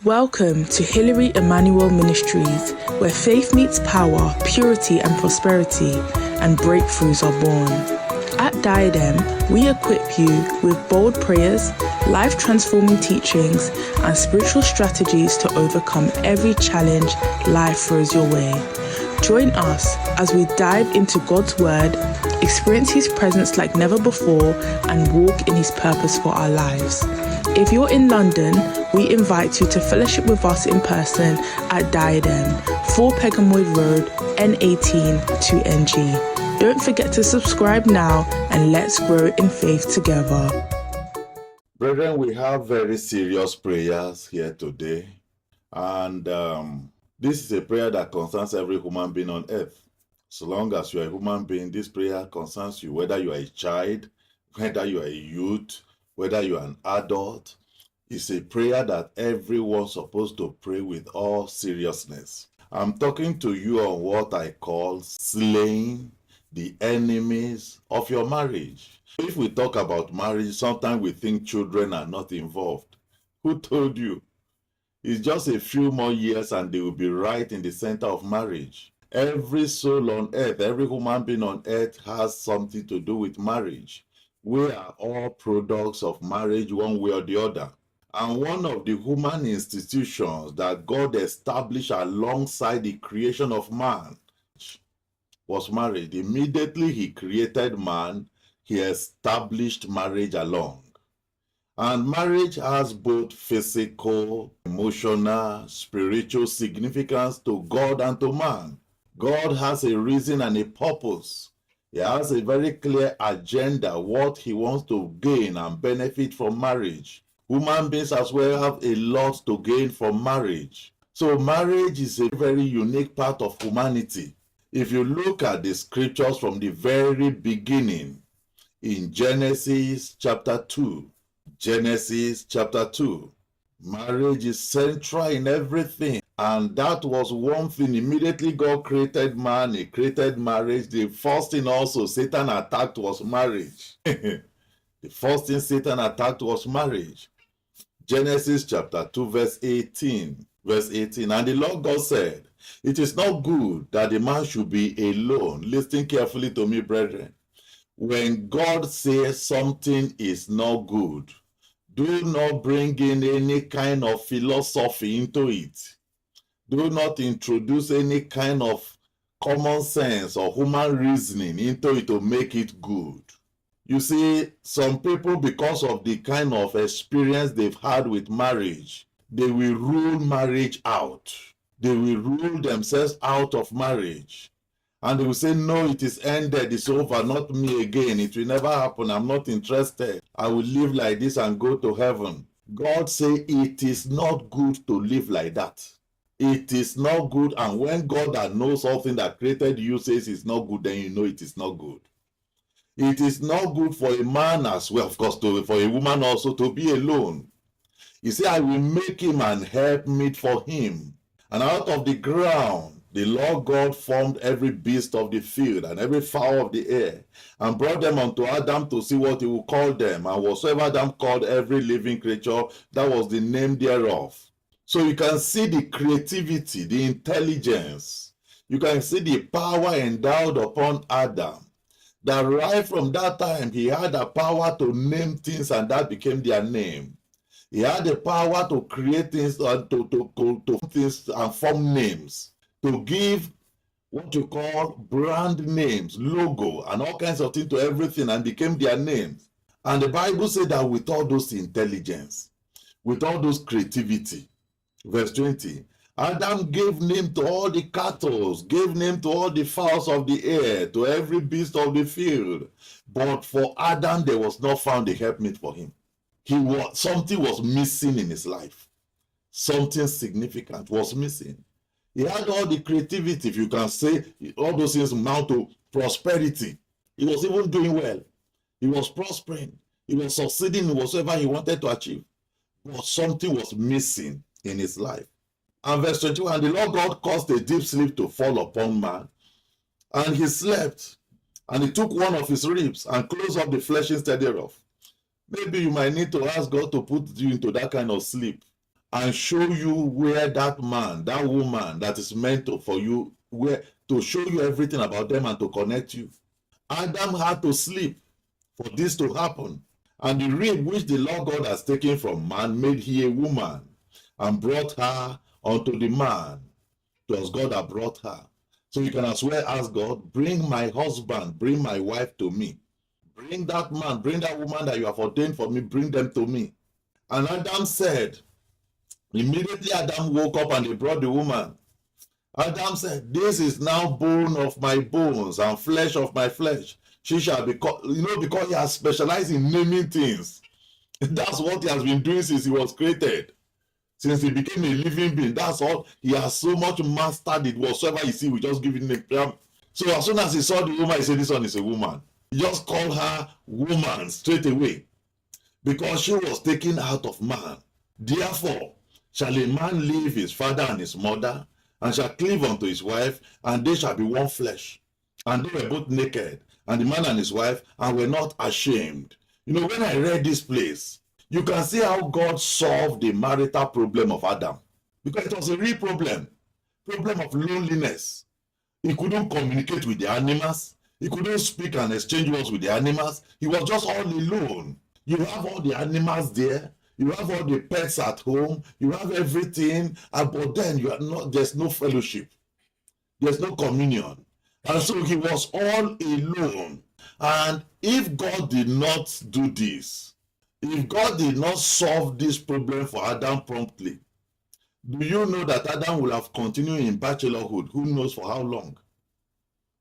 Welcome to Hilary Emmanuel Ministries, where faith meets power, purity and prosperity, and breakthroughs are born. At Diadem, we equip you with bold prayers, life-transforming teachings, and spiritual strategies to overcome every challenge life throws your way. Join us as we dive into God's Word, experience His presence like never before, and walk in His purpose for our lives. If you're in London, we invite you to fellowship with us in person at Diadem, 4 Pegamoy Road, N18 2NG. Don't forget to subscribe now and let's grow in faith together. Brethren, we have very serious prayers here today. And this is a prayer that concerns every human being on earth. So long as you are a human being, this prayer concerns you, whether you are a child, whether you are a youth, whether you are an adult. It's a prayer that everyone's supposed to pray with all seriousness. I'm talking to you on what I call slaying the enemies of your marriage. If we talk about marriage, sometimes we think children are not involved. Who told you? It's just a few more years and they will be right in the center of marriage. Every soul on earth, every human being on earth has something to do with marriage. We are all products of marriage one way or the other. And one of the human institutions that God established alongside the creation of man was marriage. Immediately He created man, He established marriage along. And marriage has both physical, emotional, spiritual significance to God and to man. God has a reason and a purpose. He has a very clear agenda, what He wants to gain and benefit from marriage. Human beings as well have a lot to gain from marriage. So marriage is a very unique part of humanity. If you look at the scriptures from the very beginning, in Genesis chapter 2, marriage is central in everything. And that was one thing. Immediately God created man, He created marriage. The first thing also Satan attacked was marriage. The first thing Satan attacked was marriage. Genesis chapter 2 verse 18. And the Lord God said, "It is not good that the man should be alone." Listen carefully to me, brethren. When God says something is not good, do not bring in any kind of philosophy into it. Do not introduce any kind of common sense or human reasoning into it to make it good. You see, some people, because of the kind of experience they've had with marriage, they will rule marriage out. They will rule themselves out of marriage. And they will say, no, it is ended, it's over, not me again. It will never happen, I'm not interested. I will live like this and go to heaven. God says it is not good to live like that. It is not good, and when God that knows something that created you says it's not good, then you know it is not good. It is not good for a man as well, of course, for a woman also to be alone. He said, I will make him an helpmeet for him. And out of the ground, the Lord God formed every beast of the field and every fowl of the air, and brought them unto Adam to see what he would call them. And whatsoever Adam called every living creature, that was the name thereof. So you can see the creativity, the intelligence. You can see the power endowed upon Adam. That right from that time, he had the power to name things, and that became their name. He had the power to create things, to things and form names, to give what you call brand names, logo, and all kinds of things to everything, and became their names. And the Bible said that with all those intelligence, with all those creativity, verse 20, Adam gave name to all the cattle, gave name to all the fowls of the air, to every beast of the field. But for Adam, there was not found a helpmate for him. Something was missing in his life. Something significant was missing. He had all the creativity, if you can say, all those things amount to prosperity. He was even doing well. He was prospering. He was succeeding in whatsoever he wanted to achieve. But something was missing in his life. And verse 21, and the Lord God caused a deep sleep to fall upon man, and he slept, and he took one of his ribs and closed up the flesh instead thereof. Maybe you might need to ask God to put you into that kind of sleep. and show you where that man, that woman that is meant to, for you, where to show you everything about them and to connect you. Adam had to sleep for this to happen. And the rib which the Lord God has taken from man made he a woman and brought her unto the man. It was God that brought her. So you can as well ask God, bring my husband, bring my wife to me. Bring that man, bring that woman that you have ordained for me, bring them to me. And Adam said, immediately Adam woke up and they brought the woman. Adam said, this is now bone of my bones and flesh of my flesh. She shall be called, because he has specialized in naming things. That's what he has been doing since he was created. Since he became a living being, that's all. He has so much mastered it. Whatsoever you see, we just give it a name. So as soon as he saw the woman, he said, this one is a woman. He just called her woman straight away, because she was taken out of man. Therefore, shall a man leave his father and his mother, and shall cleave unto his wife, and they shall be one flesh. And they were both naked, and the man and his wife, and were not ashamed. When I read this place, you can see how God solved the marital problem of Adam. Because it was a real problem of loneliness. He couldn't communicate with the animals. He couldn't speak and exchange words with the animals. He was just all alone. You have all the animals there. You have all the pets at home. You have everything. But then there's no fellowship. There's no communion. And so he was all alone. And if God did not do this, if God did not solve this problem for Adam promptly, do you know that Adam will have continued in bachelorhood? Who knows for how long?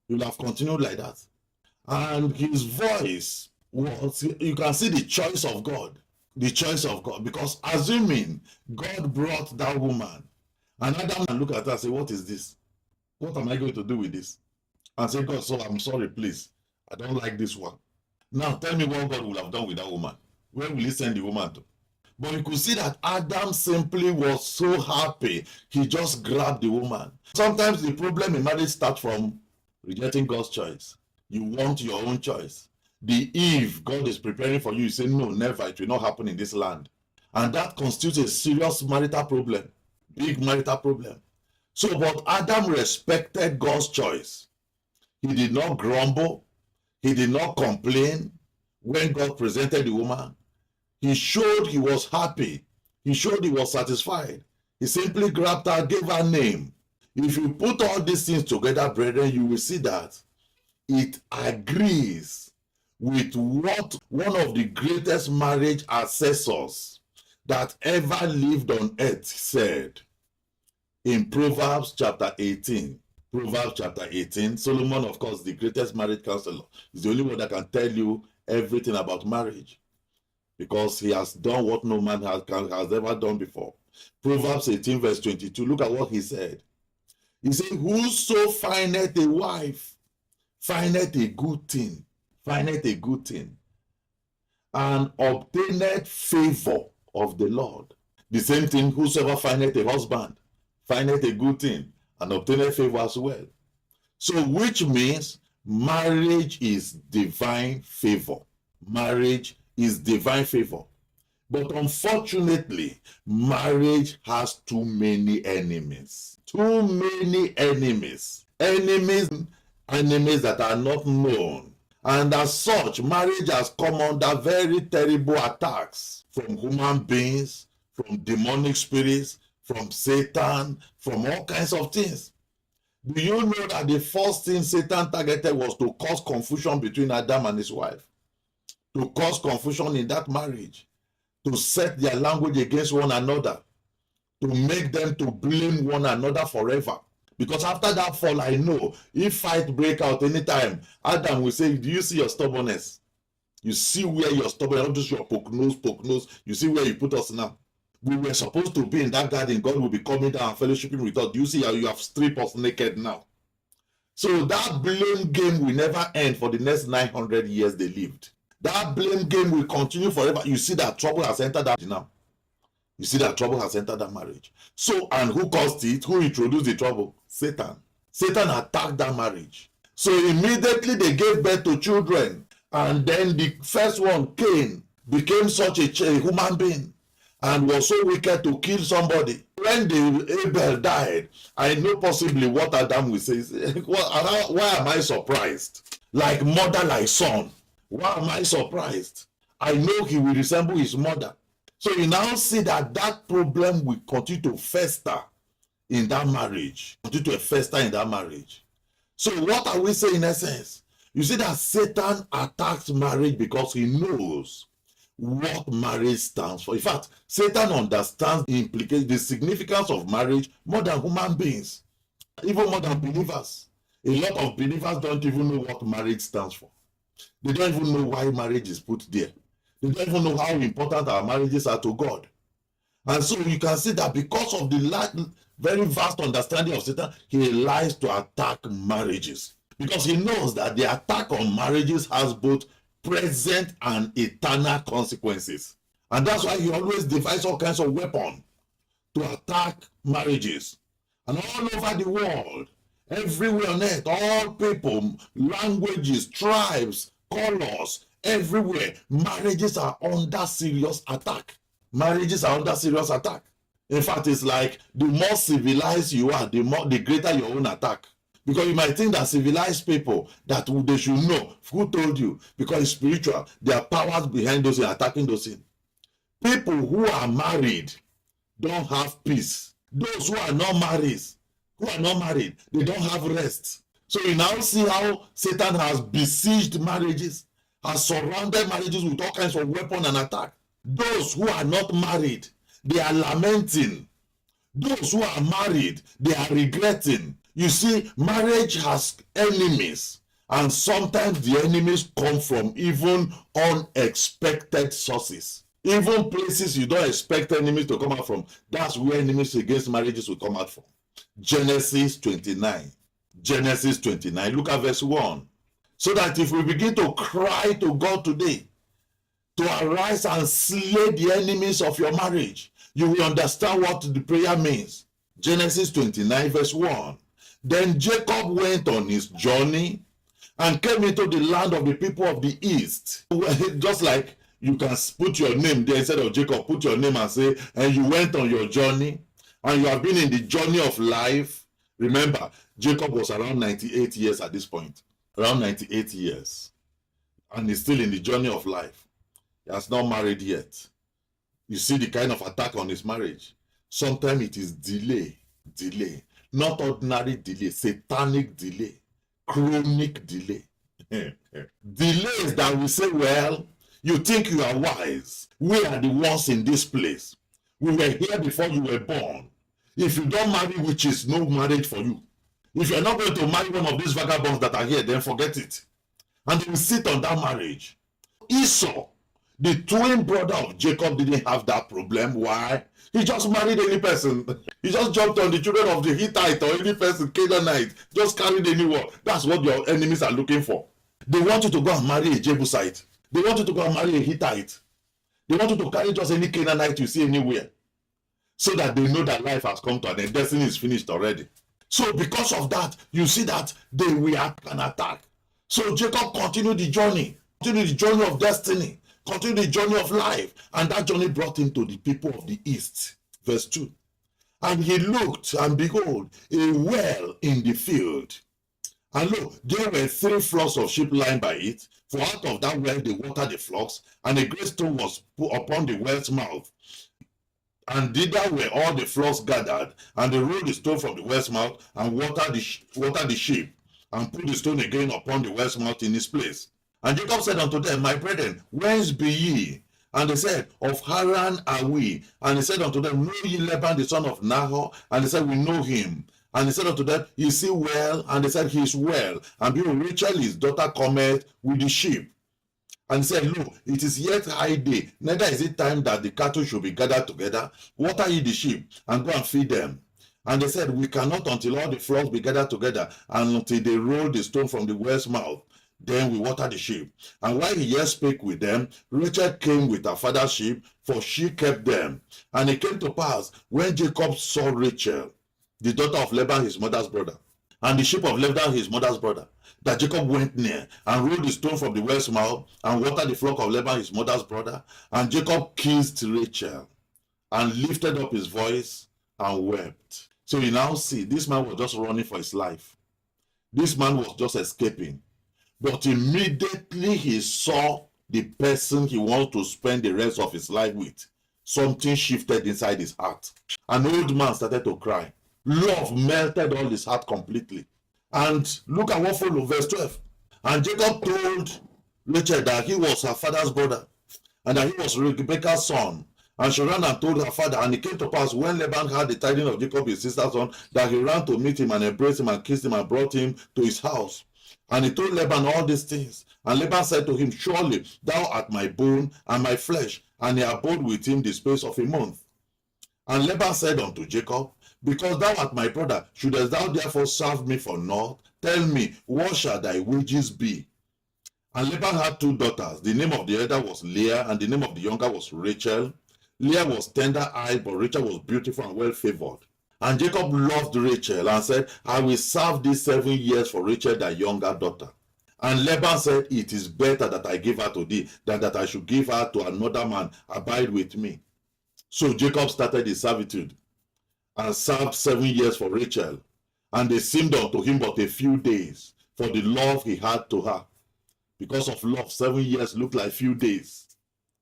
He will have continued like that. And his voice was, you can see the choice of God. The choice of God. Because assuming God brought that woman, and Adam can look at her and say, what is this? What am I going to do with this? And say, God, so I'm sorry, please. I don't like this one. Now tell me what God would have done with that woman. Where will he send the woman to? But you could see that Adam simply was so happy, he just grabbed the woman. Sometimes the problem in marriage starts from rejecting God's choice. You want your own choice. The Eve God is preparing for you, you say, no, never, it will not happen in this land. And that constitutes a serious marital problem, big marital problem. So, but Adam respected God's choice. He did not grumble. He did not complain when God presented the woman. He showed he was happy. He showed he was satisfied. He simply grabbed her, gave her name. If you put all these things together, brethren, you will see that it agrees with what one of the greatest marriage assessors that ever lived on earth said in Proverbs chapter 18. Proverbs chapter 18. Solomon, of course, the greatest marriage counselor, is the only one that can tell you everything about marriage, because he has done what no man has ever done before. Proverbs 18 verse 22, look at what he said. He said, whoso findeth a wife, findeth a good thing, and obtaineth favor of the Lord. The same thing, whosoever findeth a husband, findeth a good thing, and obtaineth favor as well. So, which means marriage is divine favor. Marriage is divine favor. But unfortunately, marriage has too many enemies. Too many enemies. Enemies that are not known. And as such, marriage has come under very terrible attacks from human beings, from demonic spirits, from Satan, from all kinds of things. Do you know that the first thing Satan targeted was to cause confusion between Adam and his wife? To cause confusion in that marriage, to set their language against one another, to make them to blame one another forever. Because after that fall, I know, if fight break out anytime, Adam will say, do you see your stubbornness? You see where your stubbornness, not just your poke nose, you see where you put us now. We were supposed to be in that garden. God will be coming down and fellowshipping with us. Do you see how you have stripped us naked now? So that blame game will never end for the next 900 years they lived. That blame game will continue forever. You see that trouble has entered that now. You see that trouble has entered that marriage. So, and who caused it? Who introduced the trouble? Satan. Satan attacked that marriage. So immediately they gave birth to children. And then the first one, Cain, became such a human being. and was so wicked to kill somebody. When the Abel died, I know possibly what Adam will say. Why am I surprised? Like mother, like son. Why am I surprised? I know he will resemble his mother. So you now see that that problem will continue to fester in that marriage. Continue to fester in that marriage. So what are we saying in essence? You see that Satan attacks marriage because he knows what marriage stands for. In fact, Satan understands the significance of marriage more than human beings, even more than believers. A lot of believers don't even know what marriage stands for. They don't even know why marriage is put there. They don't even know how important our marriages are to God. And so you can see that because of the very vast understanding of Satan, he lies to attack marriages. Because he knows that the attack on marriages has both present and eternal consequences. And that's why he always devises all kinds of weapons to attack marriages. And all over the world, everywhere on earth, all people, languages, tribes, colors, everywhere, marriages are under serious attack. Marriages are under serious attack. In fact, it's like the more civilized you are, the greater your own attack. Because you might think that civilized people, that they should know. Who told you? Because it's spiritual. There are powers behind those attacking those things. People who are married don't have peace. Those who are not married, they don't have rest. So you now see how Satan has besieged marriages, has surrounded marriages with all kinds of weapons and attack. Those who are not married, they are lamenting. Those who are married, they are regretting. You see, marriage has enemies, and sometimes the enemies come from even unexpected sources. Even places you don't expect enemies to come out from, that's where enemies against marriages will come out from. Genesis 29. Genesis 29. Look at verse 1. So that if we begin to cry to God today, to arise and slay the enemies of your marriage, you will understand what the prayer means. Genesis 29 verse 1. Then Jacob went on his journey and came into the land of the people of the east. Just like you can put your name there instead of Jacob, put your name and say, and you went on your journey, and you have been in the journey of life. Remember, Jacob was around 98 years at this point. Around 98 years. And he's still in the journey of life. He has not married yet. You see the kind of attack on his marriage. Sometimes it is delay. Not ordinary delay, satanic delay, chronic delay. Delays that we say, well, you think you are wise. We are the ones in this place. We were here before you were born. If you don't marry, which is no marriage for you. If you're not going to marry one of these vagabonds that are here, then forget it. And they will sit on that marriage. Esau, the twin brother of Jacob, didn't have that problem. Why? He just married any person. He just jumped on the children of the Hittite or any person, Canaanite. Just carried anyone. That's what your enemies are looking for. They want you to go and marry a Jebusite. They want you to go and marry a Hittite. They want you to carry just any Canaanite you see anywhere. So that they know that life has come to an end. Destiny is finished already. So because of that, you see that they react and attack. So Jacob continued the journey of destiny. Continue the journey of life, and that journey brought him to the people of the east. Verse 2. And he looked, and behold, a well in the field. And look, there were 3 flocks of sheep lying by it, for out of that well they watered the flocks, and a great stone was put upon the well's mouth. And thither were all the flocks gathered, and they rolled the stone from the well's mouth, and watered the sheep, and put the stone again upon the well's mouth in its place. And Jacob said unto them, My brethren, whence be ye? And they said, Of Haran are we. And he said unto them, Know ye Laban the son of Nahor? And they said, We know him. And he said unto them, Is he well? And they said, He is well. And behold, Rachel his daughter cometh with the sheep. And he said, Look, it is yet high day, neither is it time that the cattle should be gathered together. Water ye the sheep, and go and feed them. And they said, We cannot until all the flocks be gathered together, and until they roll the stone from the well's mouth. Then we water the sheep. And while he yet spake with them, Rachel came with her father's sheep, for she kept them. And it came to pass, when Jacob saw Rachel, the daughter of Laban his mother's brother, and the sheep of Laban his mother's brother, that Jacob went near, and rolled the stone from the well's mouth, and watered the flock of Laban his mother's brother. And Jacob kissed Rachel, and lifted up his voice and wept. So you now see, this man was just running for his life. This man was just escaping. But immediately he saw the person he wants to spend the rest of his life with, something shifted inside his heart. An old man started to cry. Love melted all his heart completely. And look at what followed, verse 12. And Jacob told Rachel that he was her father's brother, and that he was Rebekah's son. And she ran and told her father, and it came to pass when Laban heard the tidings of Jacob his sister's son, that he ran to meet him and embraced him and kissed him and brought him to his house. And he told Laban all these things. And Laban said to him, surely thou art my bone and my flesh. And he abode with him the space of a month. And Laban said unto Jacob, because thou art my brother, shouldest thou therefore serve me for naught? Tell me, what shall thy wages be? And Laban had two daughters. The name of the elder was Leah, and the name of the younger was Rachel. Leah was tender-eyed, but Rachel was beautiful and well-favored. And Jacob loved Rachel and said, I will serve thee 7 years for Rachel, thy younger daughter. And Laban said, it is better that I give her to thee than that I should give her to another man. Abide with me. So Jacob started his servitude and served 7 years for Rachel. And they seemed unto him but a few days, for the love he had to her. Because of love, 7 years looked like few days.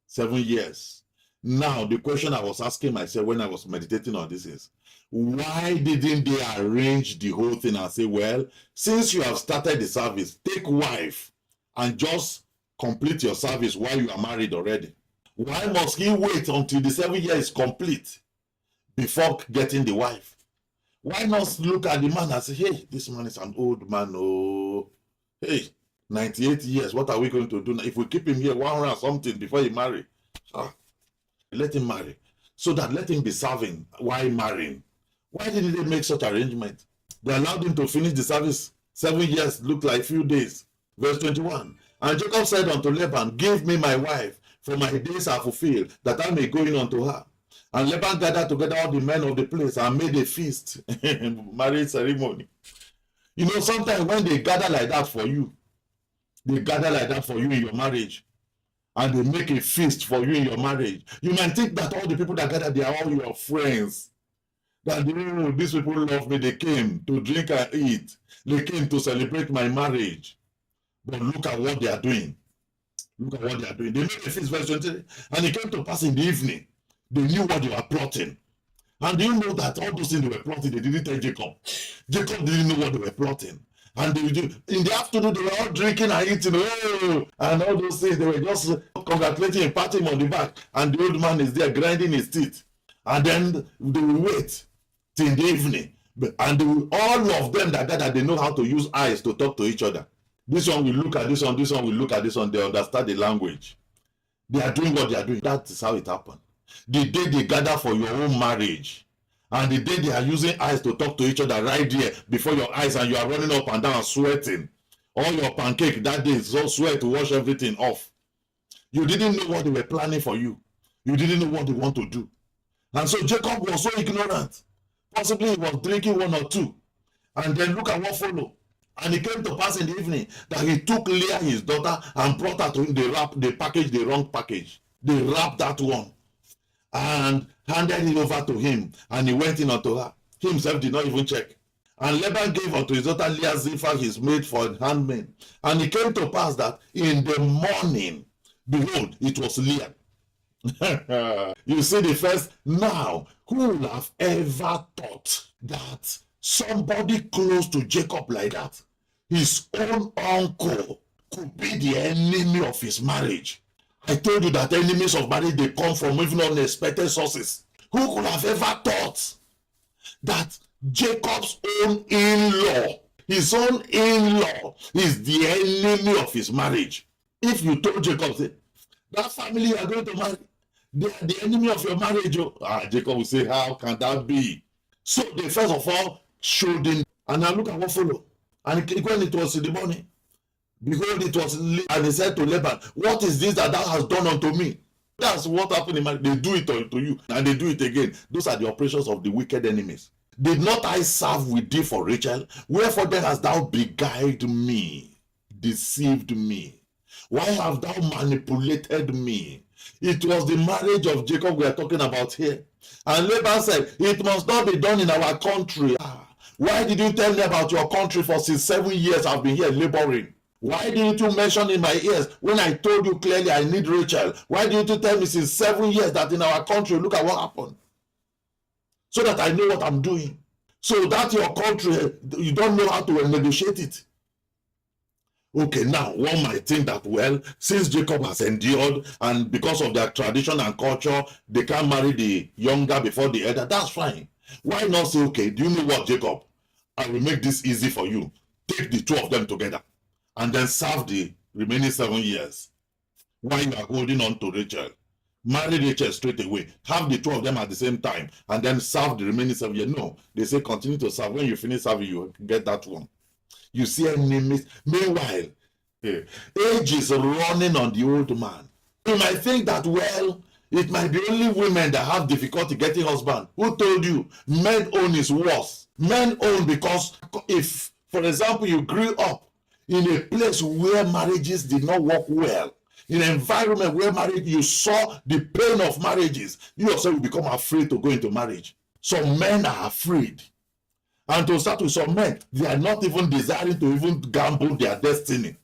7 years. Now, the question I was asking myself when I was meditating on this is, why didn't they arrange the whole thing and say, well, since you have started the service, take wife and just complete your service while you are married already? Why must he wait until the 7 years is complete before getting the wife? Why not look at the man and say, hey, this man is an old man, oh, hey, 98 years, what are we going to do now? If we keep him here 100 something before he marry, let him marry, so that let him be serving while marrying. Why didn't they make such arrangement? They allowed him to finish the service. 7 years looked like few days. Verse 21. And Jacob said unto Laban, give me my wife, for my days are fulfilled, that I may go in unto her. And Laban gathered together all the men of the place and made a feast, marriage ceremony. You know, sometimes when they gather like that for you, they gather like that for you in your marriage, and they make a feast for you in your marriage, you might think that all the people that gather, they are all your friends. That, oh, these people love me, they came to drink and eat. They came to celebrate my marriage. But look at what they are doing. Look at what they are doing. They made a feast, verse 20, and it came to pass in the evening. They knew what they were plotting. And do you know that all those things they were plotting, they didn't tell Jacob. Jacob didn't know what they were plotting. And they, in the afternoon, they were all drinking and eating, oh, and all those things. They were just congratulating and patting him on the back. And the old man is there grinding his teeth. And then they will wait till the evening. And they will, all of them that gather, they know how to use eyes to talk to each other. This one will look at this one will look at this one. They understand the language. They are doing what they are doing. That is how it happened. The day they gather for your own marriage, and the day they are using eyes to talk to each other right there before your eyes, and you are running up and down sweating. All your pancake that day is so sweat to wash everything off. You didn't know what they were planning for you. You didn't know what they want to do. And so Jacob was so ignorant. Possibly he was drinking one or two. And then look at what followed. And it came to pass in the evening that he took Leah, his daughter, and brought her to him. They packaged the wrong package. They wrapped that one and handed it over to him. And he went in unto her. He himself did not even check. And Laban gave unto his daughter Leah Zilpah, his maid, for a handmaid. And it came to pass that in the morning, behold, it was Leah. You see the first. Now, who would have ever thought that somebody close to Jacob like that, his own uncle, could be the enemy of his marriage? I told you that enemies of marriage, they come from even unexpected sources. Who could have ever thought that Jacob's own in-law, his own in-law, is the enemy of his marriage? If you told Jacob, say, that family you are going to marry, they are the enemy of your marriage. Jacob will say, how can that be? So they first of all showed him, and now look at what followed. And when it was in the morning, behold, it was, and he said to Laban, what is this that thou hast done unto me? That's what happened in marriage. They do it to you, and they do it again. Those are the operations of the wicked enemies. Did not I serve with thee for Rachel? Wherefore then hast thou beguiled me, deceived me? Why have thou manipulated me? It was the marriage of Jacob we are talking about here. And Laban said, it must not be done in our country. Why did you tell me about your country for since 7 years I've been here laboring? Why didn't you mention in my ears when I told you clearly I need Rachel? Why didn't you tell me since 7 years that in our country, look at what happened? So that I know what I'm doing. So that your country, you don't know how to negotiate it. Okay, now one might think that, well, since Jacob has endured and because of their tradition and culture, they can't marry the younger before the elder. That's fine. Why not say, okay, do you know what, Jacob? I will make this easy for you. Take the two of them together and then serve the remaining 7 years while you are holding on to Rachel. Marry Rachel straight away. Have the two of them at the same time and then serve the remaining 7 years. No, they say continue to serve. When you finish serving, you get that one. You see enemies. Meanwhile, age is running on the old man. You might think that, well, it might be only women that have difficulty getting husband. Who told you? Men own is worse. Men own because if, for example, you grew up in a place where marriages did not work well, in an environment where marriage, you saw the pain of marriages, you yourself will become afraid to go into marriage. Some men are afraid. And to start with, some men, they are not even desiring to even gamble their destiny.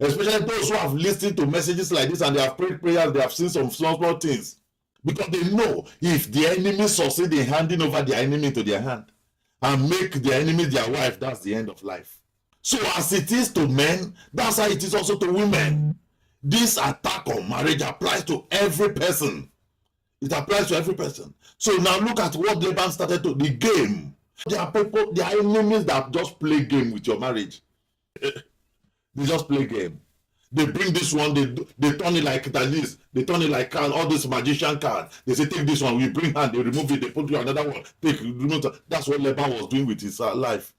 Especially those who have listened to messages like this and they have prayed prayers, they have seen some small things. Because they know if the enemy succeed in handing over their enemy to their hand and make their enemy their wife, that's the end of life. So as it is to men, that's how it is also to women. This attack on marriage applies to every person. It applies to every person. So now look at what Laban started to, the game. There are people, there are enemies that just play game with your marriage. They just play game. They bring this one, they turn it like this, they turn it like card, all this magician card. They say, take this one, we bring hand, they remove it, they put you another one. Take, remove it. That's what Laban was doing with his life.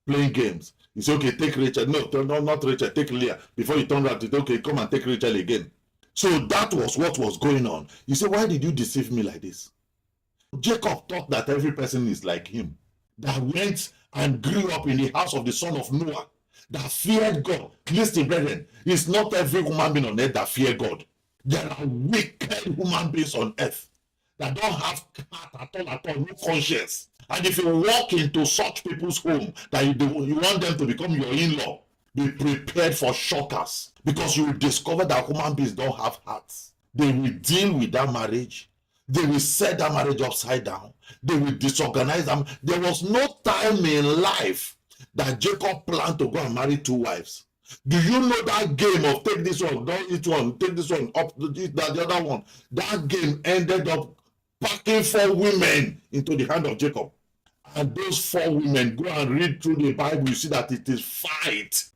Playing games. He said, okay, take Rachel. No, not Rachel, take Leah. Before you turn around, he said, okay, come and take Rachel again. So that was what was going on. You say, why did you deceive me like this? Jacob thought that every person is like him, that went and grew up in the house of the son of Noah, that feared God. Listen, brethren, it's not every human being on earth that fear God. There are wicked human beings on earth that don't have heart at all, no conscience. And if you walk into such people's home that you want them to become your in-law, be prepared for shockers, because you will discover that human beings don't have hearts. They will deal with that marriage. They will set that marriage upside down. They will disorganize them. There was no time in life that Jacob planned to go and marry 2 wives. Do you know that game of take this one, don't each one, take this one, up the other one? That game ended up packing 4 women into the hand of Jacob. And those 4 women, go and read through the Bible, you see that it is fight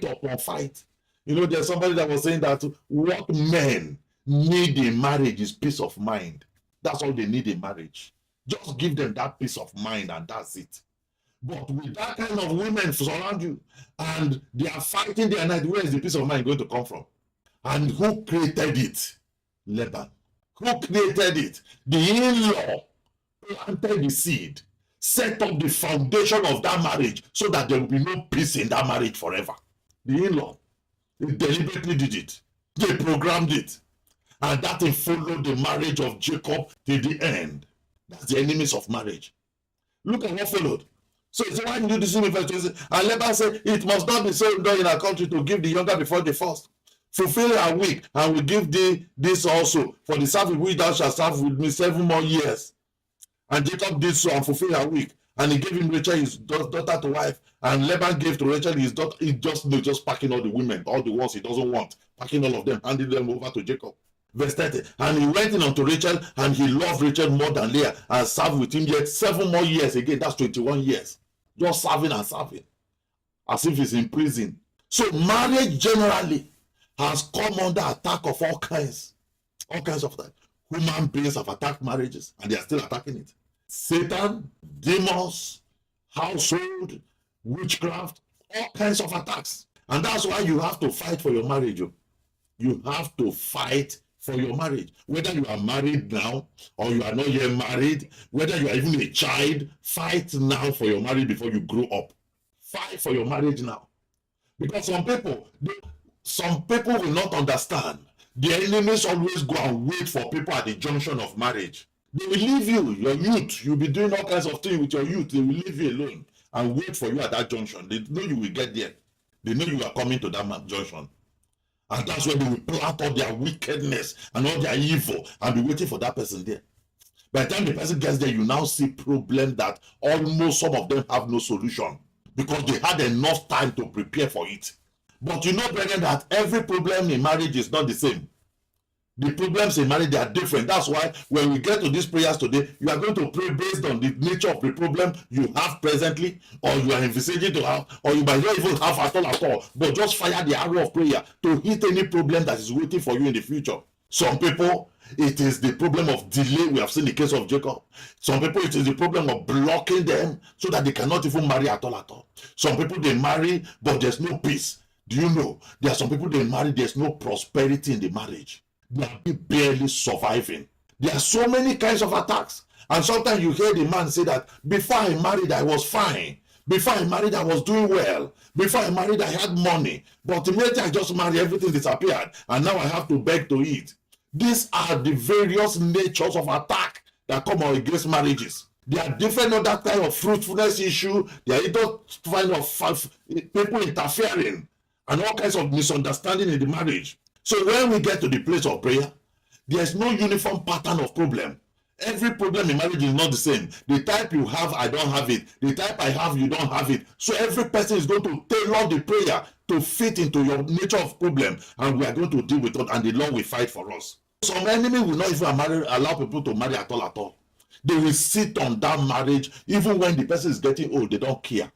upon fight. You know, there's somebody that was saying that what men need in marriage is peace of mind. That's all they need in marriage. Just give them that peace of mind and that's it. But with that kind of women surround you and they are fighting day and night, where is the peace of mind going to come from? And who created it? Laban. Who created it? The in-law planted the seed, set up the foundation of that marriage so that there will be no peace in that marriage forever. The in-law, they deliberately did it. They programmed it. And that thing followed the marriage of Jacob till the end. That's the enemies of marriage. Look at what followed. So why did you deceive me? And Laban said, it must not be so done in our country to give the younger before the first. Fulfill our week, and we give thee this also, for the service which thou shalt serve with me 7 more years. And Jacob did so and fulfilled her week. And he gave him Rachel, his daughter, to wife. And Laban gave to Rachel his daughter. He just packing all the women, all the ones he doesn't want, packing all of them, handing them over to Jacob. Verse 30. And he went in unto Rachel, and he loved Rachel more than Leah, and served with him yet 7 more years again. That's 21 years. Just serving and serving, as if he's in prison. So marriage generally has come under attack of all kinds of that. Human beings have attacked marriages, and they are still attacking it. Satan, demons, household, witchcraft, all kinds of attacks. And that's why you have to fight for your marriage. You have to fight for your marriage. Whether you are married now or you are not yet married, whether you are even a child, fight now for your marriage before you grow up. Fight for your marriage now. Because some people will not understand The enemies always go and wait for people at the junction of marriage. They will leave you, your youth. You'll be doing all kinds of things with your youth. They will leave you alone and wait for you at that junction. They know you will get there. They know you are coming to that junction. And that's where they will plant all their wickedness and all their evil and be waiting for that person there. By the time the person gets there, you now see problems that almost some of them have no solution because they had enough time to prepare for it. But you know, brethren, that every problem in marriage is not the same. The problems in marriage, they are different. That's why when we get to these prayers today, you are going to pray based on the nature of the problem you have presently, or you are envisaging to have, or you might not even have at all. But just fire the arrow of prayer to hit any problem that is waiting for you in the future. Some people, it is the problem of delay. We have seen the case of Jacob. Some people, it is the problem of blocking them so that they cannot even marry at all. Some people, they marry, but there's no peace. Do you know? There are some people, they marry, there's no prosperity in the marriage. They are barely surviving. There are so many kinds of attacks. And sometimes you hear the man say that, before I married, I was fine. Before I married, I was doing well. Before I married, I had money. But immediately I just married, everything disappeared. And now I have to beg to eat. These are the various natures of attack that come against marriages. There are different other kind of fruitfulness issue. There are either kind of people interfering and all kinds of misunderstanding in the marriage. So when we get to the place of prayer, there's no uniform pattern of problem. Every problem in marriage is not the same. The type you have, I don't have it. The type I have, you don't have it. So every person is going to tailor the prayer to fit into your nature of problem, and we are going to deal with it, and the Lord will fight for us. Some enemy will not even allow people to marry at all. They will sit on that marriage, even when the person is getting old, they don't care.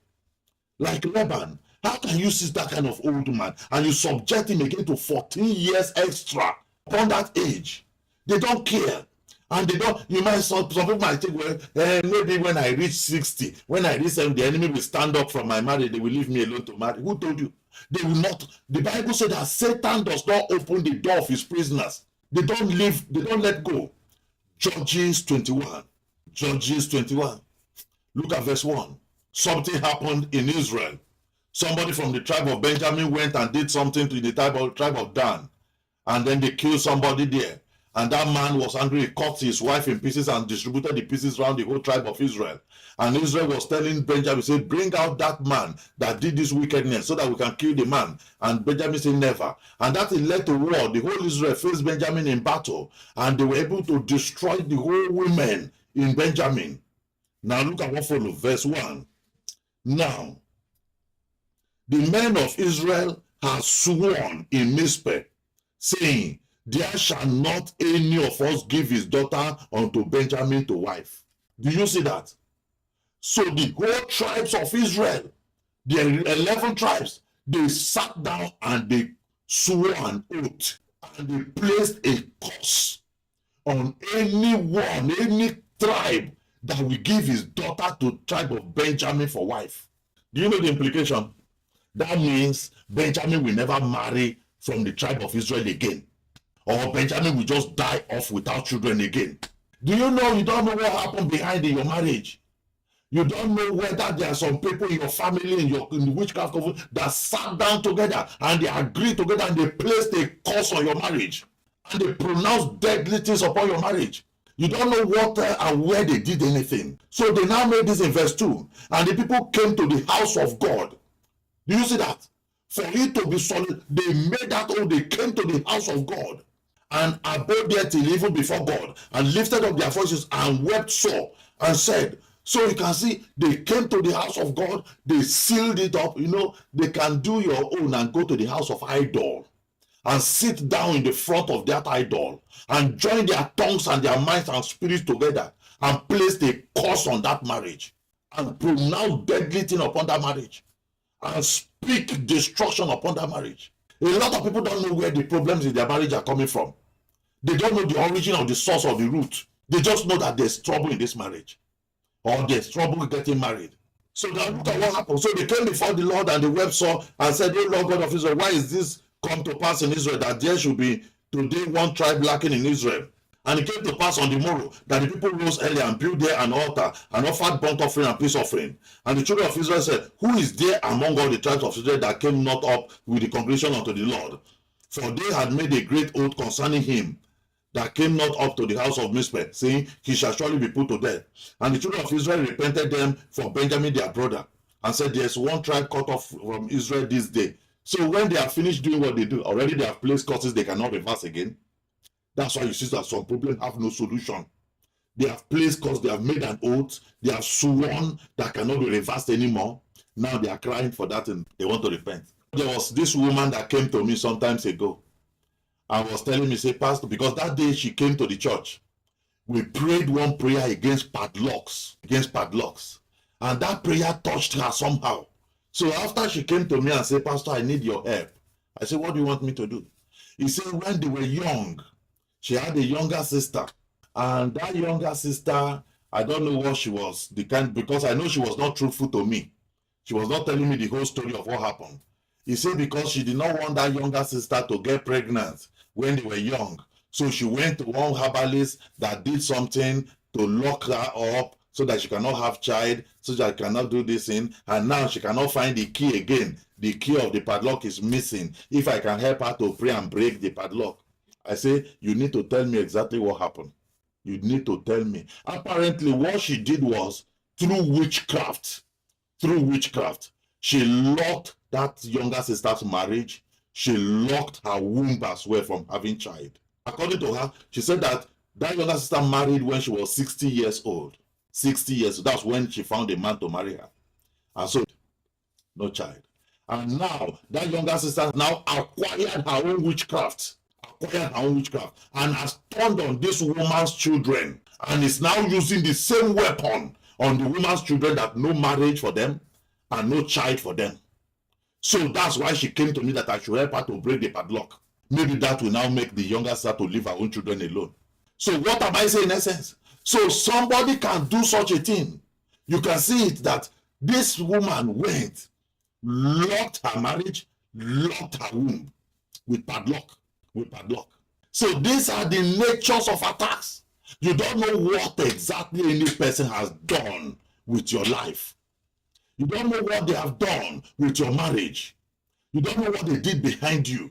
Like Laban. How can you see that kind of old man and you subject him again to 14 years extra upon that age? They don't care. And they don't, you might, some people might think, well, maybe when I reach 60, when I reach 70, the enemy will stand up from my marriage, they will leave me alone to marry. Who told you? They will not. The Bible said that Satan does not open the door of his prisoners. They don't leave, they don't let go. Judges 21. Judges 21. Look at verse 1. Something happened in Israel. Somebody from the tribe of Benjamin went and did something to the tribe of Dan. And then they killed somebody there. And that man was angry. He cut his wife in pieces and distributed the pieces around the whole tribe of Israel. And Israel was telling Benjamin, say, bring out that man that did this wickedness so that we can kill the man. And Benjamin said, never. And that led to war. The whole Israel faced Benjamin in battle. And they were able to destroy the whole women in Benjamin. Now look at what follows. Verse 1. Now, the men of Israel have sworn in Mizpeh, saying, there shall not any of us give his daughter unto Benjamin to wife. Do you see that? So the whole tribes of Israel, the 11 tribes, they sat down and they swore an oath, and they placed a curse on anyone, any tribe that will give his daughter to the tribe of Benjamin for wife. Do you know the implication? That means Benjamin will never marry from the tribe of Israel again. Or Benjamin will just die off without children again. Do you know, you don't know what happened behind in your marriage? You don't know whether there are some people in your family, in the witchcraft covenant, that sat down together and they agreed together and they placed a curse on your marriage. And they pronounced deadly things upon your marriage. You don't know what and where they did anything. So they now made this in verse 2. And the people came to the house of God. Do you see that? For it to be solid, they made that oath. They came to the house of God and abode there till even before God, and lifted up their voices and wept sore and said. So you can see, they came to the house of God, they sealed it up. You know, they can do your own and go to the house of idol and sit down in the front of that idol and join their tongues and their minds and spirits together and place a curse on that marriage and pronounce deadly thing upon that marriage and speak destruction upon that marriage. A lot of people don't know where the problems in their marriage are coming from. They don't know the origin or the source or the root. They just know that there's trouble in this marriage, or there's trouble getting married. So now look at what happened. So they came before the Lord and the wept sore and said, "O Lord God of Israel, why is this come to pass in Israel, that there should be today one tribe lacking in Israel?" And it came to pass on the morrow that the people rose early and built there an altar and offered burnt offering and peace offering. And the children of Israel said, "Who is there among all the tribes of Israel that came not up with the congregation unto the Lord?" For they had made a great oath concerning him that came not up to the house of Mizpeh, saying, he shall surely be put to death. And the children of Israel repented them for Benjamin their brother, and said, there is one tribe cut off from Israel this day. So when they have finished doing what they do, already they have placed curses they cannot reverse again. That's why you see that some problems have no solution. They have placed curses, they have made an oath, they have sworn that cannot be reversed anymore. Now they are crying for that and they want to repent. There was this woman that came to me some times ago and was telling me, say, Pastor, because that day she came to the church, we prayed one prayer against padlocks, and that prayer touched her somehow. So after she came to me and said, Pastor, I need your help. I said, what do you want me to do? He said, when they were young, she had a younger sister, and that younger sister, I don't know what she was, because I know she was not truthful to me. She was not telling me the whole story of what happened. He said because she did not want that younger sister to get pregnant when they were young. So she went to one herbalist that did something to lock her up so that she cannot have child, so that she cannot do this thing. And now she cannot find the key again. The key of the padlock is missing. If I can help her to pray and break the padlock. I say, you need to tell me exactly what happened. You need to tell me. Apparently what she did was through witchcraft, she locked that younger sister's marriage. She locked her womb as well from having child. According to her, she said that younger sister married when she was 60 years old. 60 years, that's when she found a man to marry her. And so, no child. And now, that younger sister now acquired her own witchcraft. And has turned on this woman's children. And is now using the same weapon on the woman's children, that no marriage for them and no child for them. So that's why she came to me that I should help her to break the padlock. Maybe that will now make the younger sister to leave her own children alone. So what am I saying in essence? So somebody can do such a thing. You can see it that this woman went, locked her marriage, locked her womb with padlock. So these are the natures of attacks. You don't know what exactly any person has done with your life. You don't know what they have done with your marriage. You don't know what they did behind you.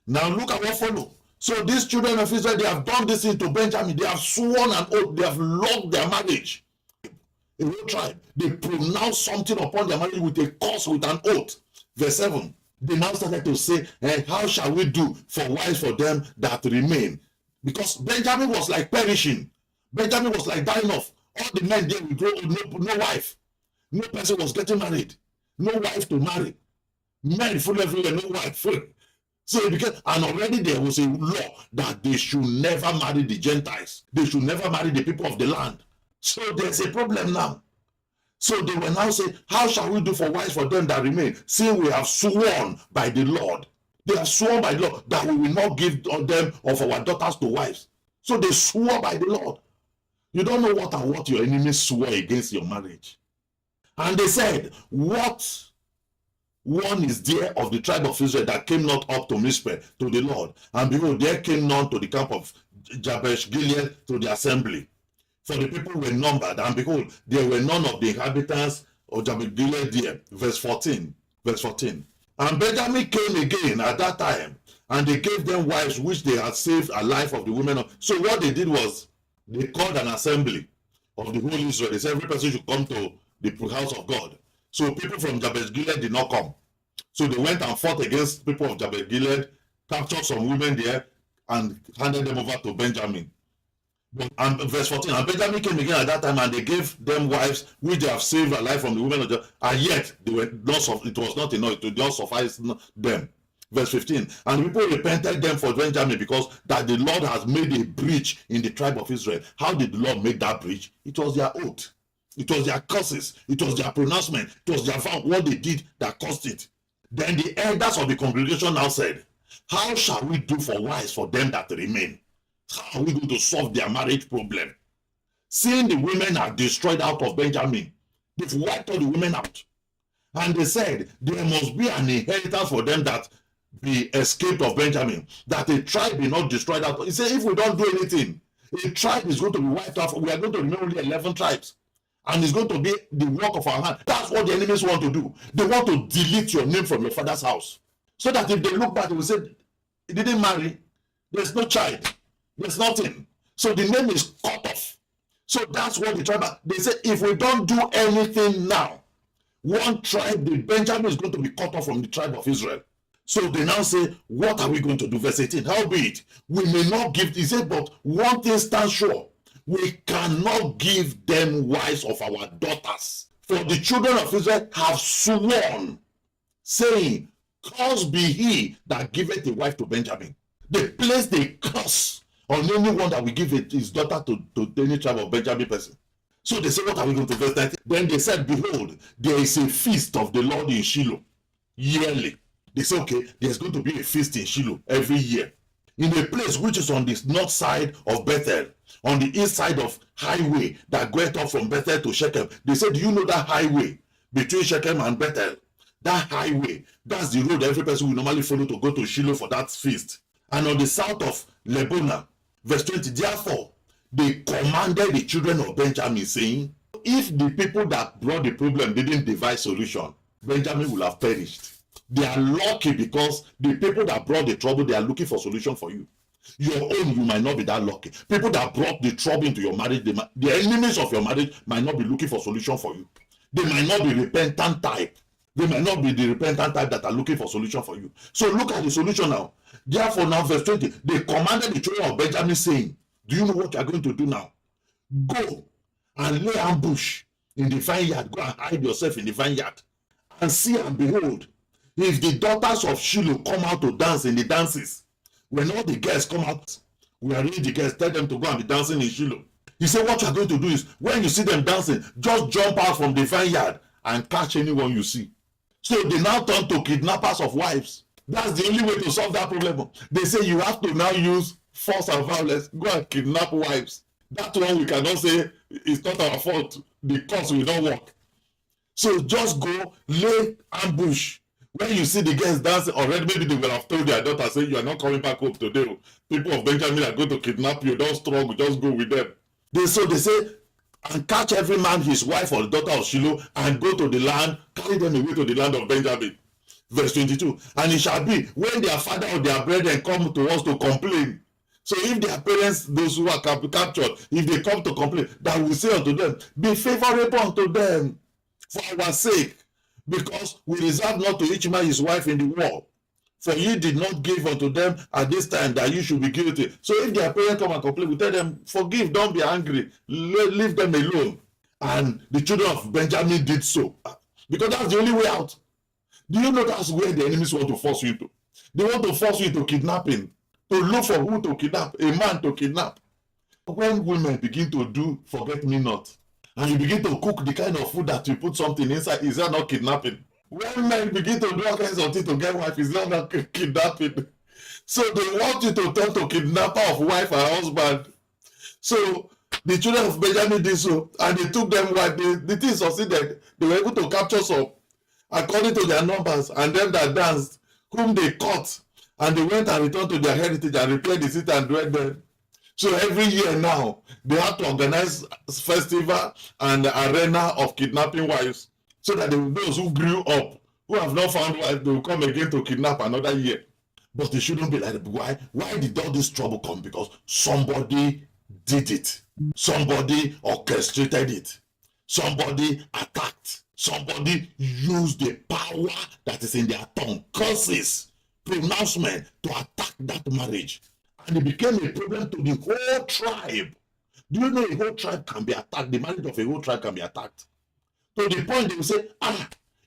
Now look at what follows. So these children of Israel, they have done this thing to Benjamin. They have sworn an oath. They have locked their marriage. A whole tribe. They pronounced something upon their marriage with a curse, with an oath. Verse 7. They now started to say, how shall we do for wives for them that remain? Because Benjamin was like perishing. Benjamin was like dying off. All the men there will grow old, no wife. No person was getting married. No wife to marry. Men full everywhere, no wife full. So because, and already there was a law that they should never marry the Gentiles. They should never marry the people of the land. So there's a problem now. So they will now say, how shall we do for wives for them that remain? Seeing we have sworn by the Lord. They have sworn by the Lord that we will not give them of our daughters to wives. So they swore by the Lord. You don't know what your enemies swore against your marriage. And they said, what one is there of the tribe of Israel that came not up to Mizpeh, to the Lord? And behold, there came none to the camp of Jabesh Gilead, to the assembly. For the people were numbered, and behold, there were none of the inhabitants of Jabesh Gilead there. Verse 14. And Benjamin came again at that time, and they gave them wives which they had saved alive of the women of. So what they did was, they called an assembly of the whole Israel. They said every person should come to the house of God. So people from Jabesh Gilead did not come. So they went and fought against people of Jabesh Gilead, captured some women there, and handed them over to Benjamin. And verse 14, and Benjamin came again at that time, and they gave them wives which they have saved alive from the women of Jabesh, and yet they were not, it was not enough, it did not suffice them. Verse 15, and the people repented them for Benjamin, because that the Lord has made a breach in the tribe of Israel. How did the Lord make that breach? It was their oath. It was their curses. It was their pronouncement. It was their vow, what they did that caused it. Then the elders of the congregation now said, how shall we do for wives for them that remain? How are we going to solve their marriage problem? Seeing the women are destroyed out of Benjamin, they've wiped all the women out. And they said, there must be an inheritance for them that be escaped of Benjamin, that a tribe be not destroyed out. He said, if we don't do anything, a tribe is going to be wiped out. We are going to remain only 11 tribes. And it's going to be the work of our hand. That's what the enemies want to do. They want to delete your name from your father's house. So that if they look back, they will say, He didn't marry. There's no child. There's nothing. So the name is cut off. So that's what the tribe, they say, if we don't do anything now, one tribe, the Benjamin, is going to be cut off from the tribe of Israel. So they now say, what are we going to do? Verse 18, howbeit, we may not give, he said, but one thing stands sure, we cannot give them wives of our daughters. For the children of Israel have sworn, saying, cursed be he that giveth a wife to Benjamin. They placed a curse on anyone that will give his daughter to any tribe of Benjamin person. So they said, what are we going to do? Verse 19. Then they said, behold, there is a feast of the Lord in Shiloh yearly. They say, okay, there's going to be a feast in Shiloh every year, in a place which is on the north side of Bethel, on the east side of highway that goeth up from Bethel to Shechem. They said, do you know that highway between Shechem and Bethel? That highway, that's the road every person will normally follow to go to Shiloh for that feast. And on the south of Lebona, verse 20, therefore, they commanded the children of Benjamin, saying, if the people that brought the problem didn't devise solution, Benjamin will have perished. They are lucky because the people that brought the trouble, they are looking for solution for you. Your own, you might not be that lucky. People that brought the trouble into your marriage, the enemies of your marriage might not be looking for solution for you. They might not be repentant type. They might not be the repentant type that are looking for solution for you. So look at the solution now. Therefore now, verse 20, they commanded the children of Benjamin, saying, do you know what you are going to do now? Go and lay ambush in the vineyard. Go and hide yourself in the vineyard. And see and behold, if the daughters of Shiloh come out to dance in the dances, when all the girls come out, we arrange the girls, tell them to go and be dancing in Shiloh. He said, what you are going to do is, when you see them dancing, just jump out from the vineyard and catch anyone you see. So they now turn to kidnappers of wives. That's the only way to solve that problem. They say you have to now use force and violence. Go and kidnap wives. That one we cannot say it's not our fault. The cause will not work. So just go lay ambush. When you see the girls dancing, already maybe they will have told their daughter, say, you are not coming back home today. People of Benjamin are going to kidnap you. Don't struggle, just go with them. So they say, and catch every man his wife or daughter of Shiloh, and go to the land, carry them away to the land of Benjamin. Verse 22. And it shall be, when their father or their brethren come to us to complain. So if their parents, those who are captured, if they come to complain, that will say unto them, be favorable unto them for our sake, because we reserve not to each man his wife in the war. For you did not give unto them at this time that you should be guilty. So if their parents come and complain, we tell them, forgive, don't be angry, leave them alone. And the children of Benjamin did so, because that's the only way out. Do you know that's where the enemies want to force you into? They want to force you into kidnapping, to look for who to kidnap, a man to kidnap. When women begin to do forget me not, and you begin to cook the kind of food that you put something inside, is that not kidnapping? When men begin to do all kinds of things to get wife, is that not kidnapping? So they want you to turn to kidnapper of wife and husband. So the children of Benjamin did so, and they took them wife. The thing succeeded. They were able to capture some according to their numbers, and them that danced, whom they caught, and they went and returned to their heritage and repaired the city and dwelt there. So every year now, they have to organize festival and arena of kidnapping wives, so that those who grew up, who have not found wife, they will come again to kidnap another year. But they shouldn't be like that. Why? Why did all this trouble come? Because somebody did it. Somebody orchestrated it. Somebody attacked. Somebody used the power that is in their tongue, curses, pronouncement, to attack that marriage. And it became a problem to the whole tribe. Do you know a whole tribe can be attacked? The marriage of a whole tribe can be attacked. To the point they will say,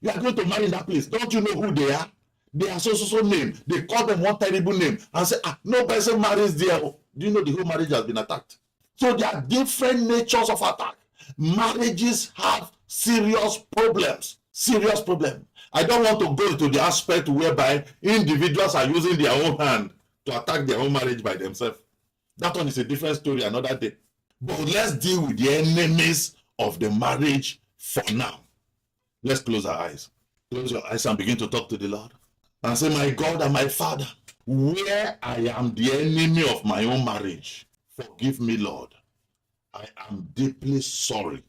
you are going to marry in that place. Don't you know who they are? They are so name. They call them one terrible name and say, no person marries there. Do you know the whole marriage has been attacked? So there are different natures of attack. Marriages have serious problems. Serious problem. I don't want to go into the aspect whereby individuals are using their own hand to attack their own marriage by themselves. That one is a different story another day. But let's deal with the enemies of the marriage for now. Let's close our eyes. Close your eyes and begin to talk to the Lord. And say, my God and my Father, where I am the enemy of my own marriage, forgive me, Lord. I am deeply sorry.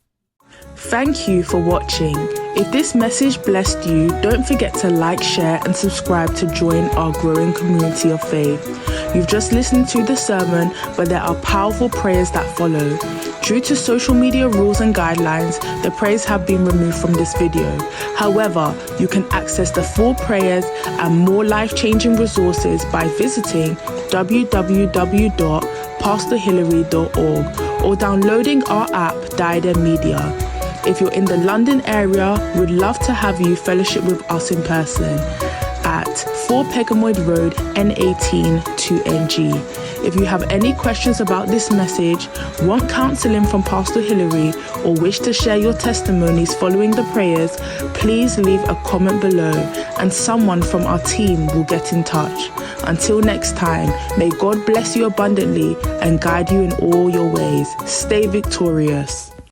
Thank you for watching. If this message blessed you, don't forget to like, share and subscribe to join our growing community of faith. You've just listened to the sermon, but there are powerful prayers that follow. Due to social media rules and guidelines, the prayers have been removed from this video. However, you can access the full prayers and more life-changing resources by visiting www.pastorhillary.org or downloading our app, Diadem Media. If you're in the London area, we'd love to have you fellowship with us in person at 4 Pegamoid Road, N18 2NG. If you have any questions about this message, want counseling from Pastor Hillary, or wish to share your testimonies following the prayers, please leave a comment below and someone from our team will get in touch. Until next time, may God bless you abundantly and guide you in all your ways. Stay victorious.